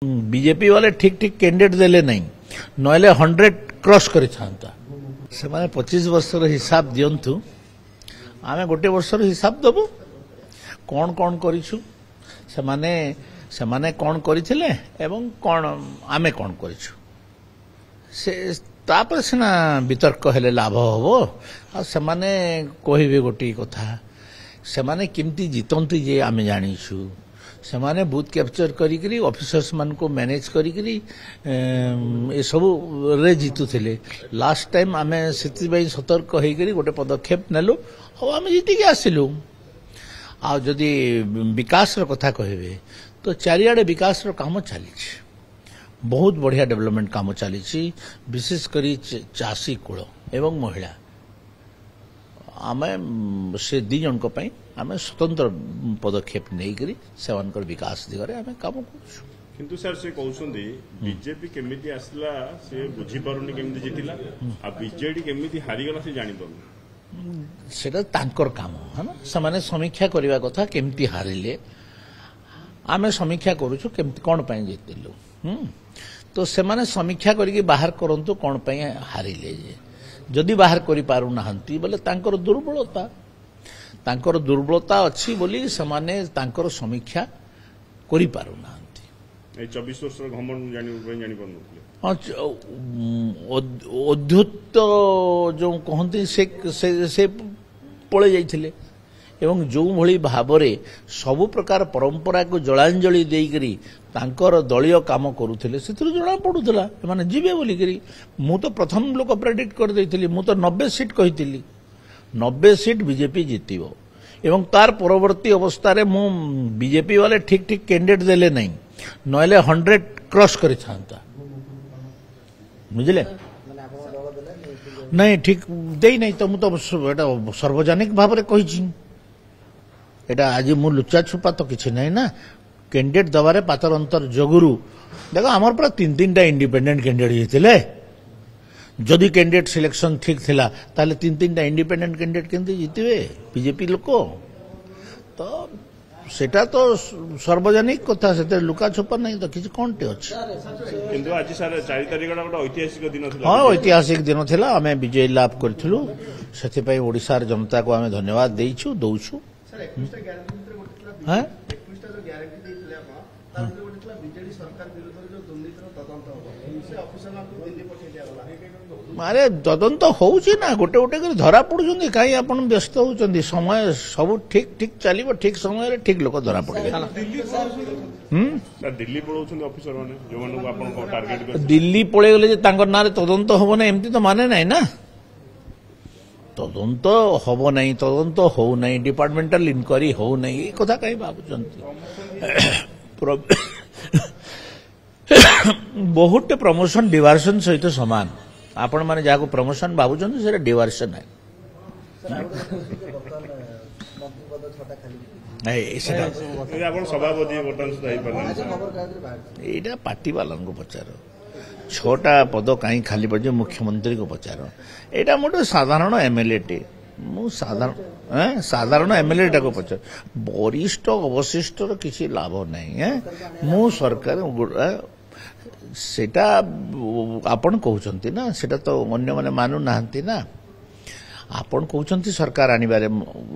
BJP वाले ठीक ठीक कैंडिडेट देले नहीं नहले 100 क्रॉस करि थांता से माने 25 वर्षर हिसाब दियंतु आमे गोटे वर्षर हिसाब दबो कौन कौन करिछु से माने कौन करिथिले एवं कौन आमे कौन करिछु से तापर सिना वितर्क हेले लाभ हबो आ से माने कहिबे गोटी कथा से माने किमती जितंती जे आमे जानिछु से माने बूथ कैप्चर करी ऑफिसर्स मान को मैनेज करी ए सब रे जीतु थिले लास्ट टाइम आमे सेति बई सतर्क होई करी गोटे पदक्षेप नेलु और आमे जीति के आसिलु आ जदी विकास रो कथा कहबे तो चारियाडे विकास रो काम चली बहुत बढ़िया डेवलपमेंट काम चली विशेष करी चासी कुल एवं महिला आमे से दी जन को पई आमे स्वतंत्र पदक्षेप नहीं करी सेवानकर विकास दिगरे आमे काम करछु किंतु सर से कहउछंदी बीजेपी केमिति आसला से बुझी पारुनी केमिति जितिला आ बीजेडी केमिति हारि गला से जानि पारुनी सेटा तांकर काम है ना समाने समीक्षा करिवा कथा केमिति हारिले आमे समीक्षा करूछु केमिति कोन पई जितिलु तो सेमाने समीक्षा करिके बाहर करंतु कोन पई हारिले जे जदि बाहर करि पारु नाहंती बोले तांकर दुर्बलता अच्छी बोली समाने तांकर समीक्षा करि पारु नाहंती ए 24 वर्ष घमंड जानि पारु अद्भुत जो कहते से पळे जाइथिले एवं जो भली भाबरे सबु प्रकार परंपरा को जलांजलि देइकरी तांकर दलीय काम करूथिले सेतिर जणा पडुथला माने जीवे बोली करी मु तो प्रथम लोक प्रेडिक्ट कर देइथिली मु तो 90 सीट कहिथिली 90 सीट बीजेपी जीतिबो एवं तार परवर्ती अवस्था रे मु बीजेपी वाले ठीक ठीक कैंडिडेट देले नहीं नहले 100 क्रॉस करि थांता बुझले नहीं ठीक देई नहीं तो मु तो एटा सार्वजनिक भाव रे कहिछि एटा आज मु लुचा छुपा तो किछि नहीं ना कैंडिडेट दबारे पातर अंतर जगुरु देखो आमर पूरा तीन टा इंडिपेंडेंट कैंडिडेट हेतिले जदि कैंडिडेट सिलेक्शन ठीक थिला ताले तीन टा इंडिपेंडेंट कैंडिडेट केंति जितिबे बीजेपी लोक तो सेटा तो सार्वजनिक कथा सेते लुका छुपा नहीं तो किछि कोनटे अछि किंतु आज सर 4 तारिख गोटे ऐतिहासिक दिन थिला हां ऐतिहासिक दिन थिला हमें विजय लाभ करथिलु सेति पई ओडिसा रे जनता को हमें धन्यवाद देइछु दउछु सर 21 टा ग्यारंटी भितर गोटे थिला हां 21 टा जो ग्यारंटी देइथिले आपा ता भितर गोटे थिला बीजेडी सरकार विरोध जो दुर्नीतिर तदंत हो से ऑफिसर को दिल्ली पठे दिया गला मारे तदंत होउची ना गोटे गोटे कर धरा पडुचंदी काई आपण व्यस्त होउचंदी समय सब ठीक ठीक चलिबो ठीक समय रे ठीक लोक धरा पड़े सर दिल्ली पळौचंदी ऑफिसर माने जो माने आपण को टारगेट कर दिल्ली पळे गेले जे तांकर नारे तदंत होबो ना एम्ति तो माने नाही ना तदंत होबो नाही तदंत हो नाही डिपार्टमेंटल इनक्वायरी हो नाही ए कथा काई बाबुचंती बहुत प्रमोशन डिवर्सन सहित समान आपण माने जाको प्रमोशन बाबुचंती सेरा डिवर्सन है नहीं सेटा आपण सभापति बटन सही पर एटा पार्टी वाला को पचारो छोटा पद काई खाली पड़े मुख्यमंत्री को पचारो एटा मोटे साधारण एमएलए टे मु साधारण एमएलए टा को पचार वरिष्ठ अवशिष्ट रो किसी लाभ नहीं है मु सरकार सेटा आपण कहउचंती ना सेटा तो अन्य माने मानु नाहंती ना आपण कहउचंती सरकार आनिबारे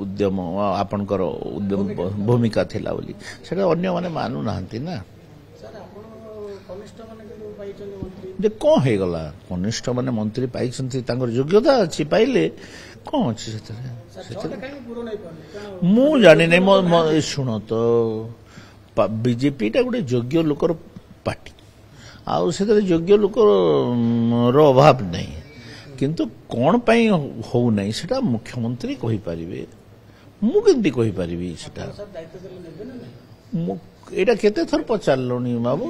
उद्यम आपनकर उद्यम भूमिका थिला बोली सेटा अन्य माने मानु नाहंती ना सर आपण कनिष्ठ माने के पाइचन मंत्री जे को हे गला कनिष्ठ माने मंत्री पाइचंती तांकर योग्यता अछि पाइले को अछि सेते मु जानि नै म सुनो तो बीजेपी टा गुटे योग्य लोकर पार्टी आउ से योग्य लोक रो अभाव नहीं किंतु कौन पाई हो नहीं सेटा मुख्यमंत्री कहि परिबे मु केंती कहि परिबी सेटा एटा केते थर पचारलोनी बाबू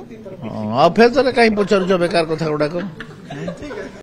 आ फेर तरे काई पचारजो बेकार कथा गुडा को